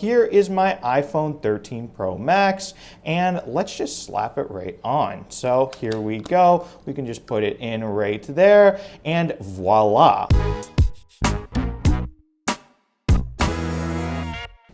Here is my iPhone 13 Pro Max, and let's just slap it right on. So here we go. We can just put it in right there, and voila.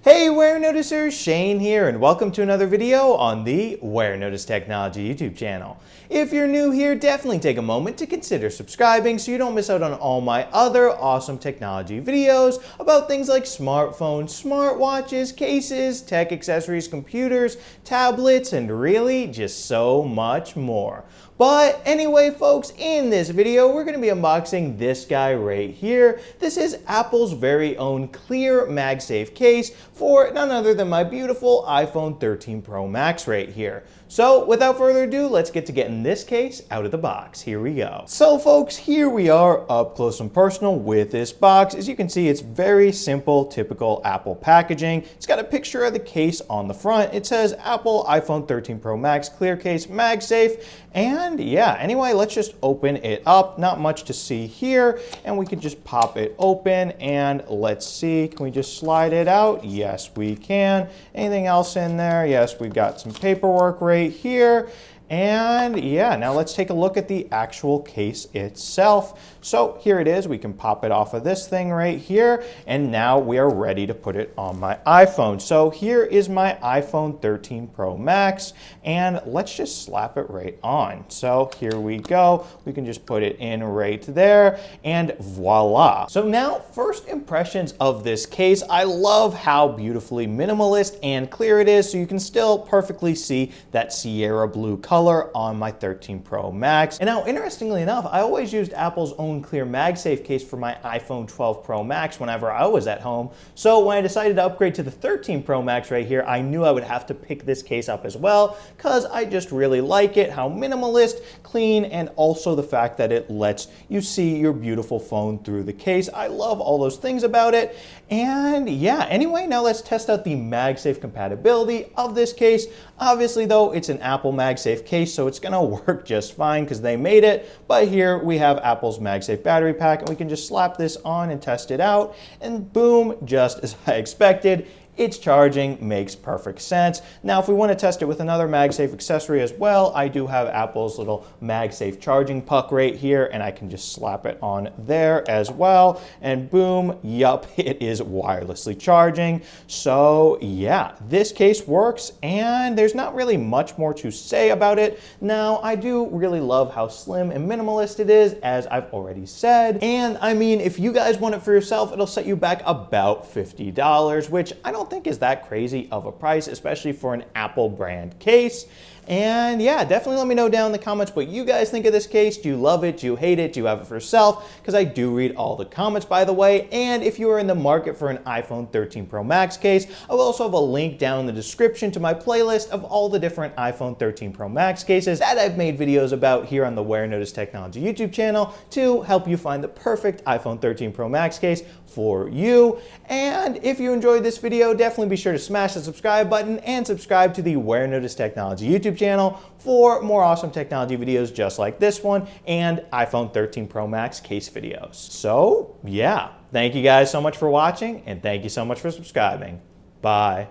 Hey Warenoticers, Shane here, and welcome to another video on the Warenotice Technology YouTube channel. If you're new here, definitely take a moment to consider subscribing so you don't miss out on all my other awesome technology videos about things like smartphones, smartwatches, cases, tech accessories, computers, tablets, and really just so much more. But anyway, folks, in this video, we're going to be unboxing this guy right here. This is Apple's very own clear MagSafe case for none other than my beautiful iPhone 13 Pro Max right here. So without further ado, let's get to getting this case out of the box. Here we go. So folks, here we are up close and personal with this box. As you can see, it's very simple, typical Apple packaging. It's got a picture of the case on the front. It says Apple iPhone 13 Pro Max clear case MagSafe. And yeah, anyway, let's just open it up. Not much to see here. And we can just pop it open and let's see. Can we just slide it out? Yes, we can. Anything else in there? Yes, we've got some paperwork right here. And yeah, now let's take a look at the actual case itself. So here it is. We can pop it off of this thing right here. And now we are ready to put it on my iPhone. So here is my iPhone 13 Pro Max. And let's just slap it right on. So here we go. We can just put it in right there. And voila. So now, first impressions of this case. I love how beautifully minimalist and clear it is. So you can still perfectly see that Sierra blue color on my 13 Pro Max. And now, interestingly enough, I always used Apple's own clear MagSafe case for my iPhone 12 Pro Max whenever I was at home. So when I decided to upgrade to the 13 Pro Max right here, I knew I would have to pick this case up as well because I just really like it, how minimalist, clean, and also the fact that it lets you see your beautiful phone through the case. I love all those things about it. And yeah, anyway, now let's test out the MagSafe compatibility of this case. Obviously though, it's an Apple MagSafe case, so it's gonna work just fine because they made it. But here we have Apple's MagSafe battery pack, and we can just slap this on and test it out, and boom, just as I expected, it's charging, makes perfect sense. Now, if we want to test it with another MagSafe accessory as well, I do have Apple's little MagSafe charging puck right here, and I can just slap it on there as well, and boom, yup, it is wirelessly charging. So yeah, this case works, and there's not really much more to say about it. Now, I do really love how slim and minimalist it is, as I've already said, and I mean, if you guys want it for yourself, it'll set you back about $50, which I don't think is that crazy of a price, especially for an Apple brand case. And yeah, definitely let me know down in the comments what you guys think of this case. Do you love it? Do you hate it? Do you have it for yourself? Because I do read all the comments, by the way. And if you are in the market for an iPhone 13 Pro Max case, I will also have a link down in the description to my playlist of all the different iPhone 13 Pro Max cases that I've made videos about here on the Warenotice Technology YouTube channel to help you find the perfect iPhone 13 Pro Max case for you. And if you enjoyed this video, definitely be sure to smash the subscribe button and subscribe to the Warenotice Technology YouTube channel for more awesome technology videos just like this one and iPhone 13 Pro Max case videos. So yeah, thank you guys so much for watching, and thank you so much for subscribing. Bye.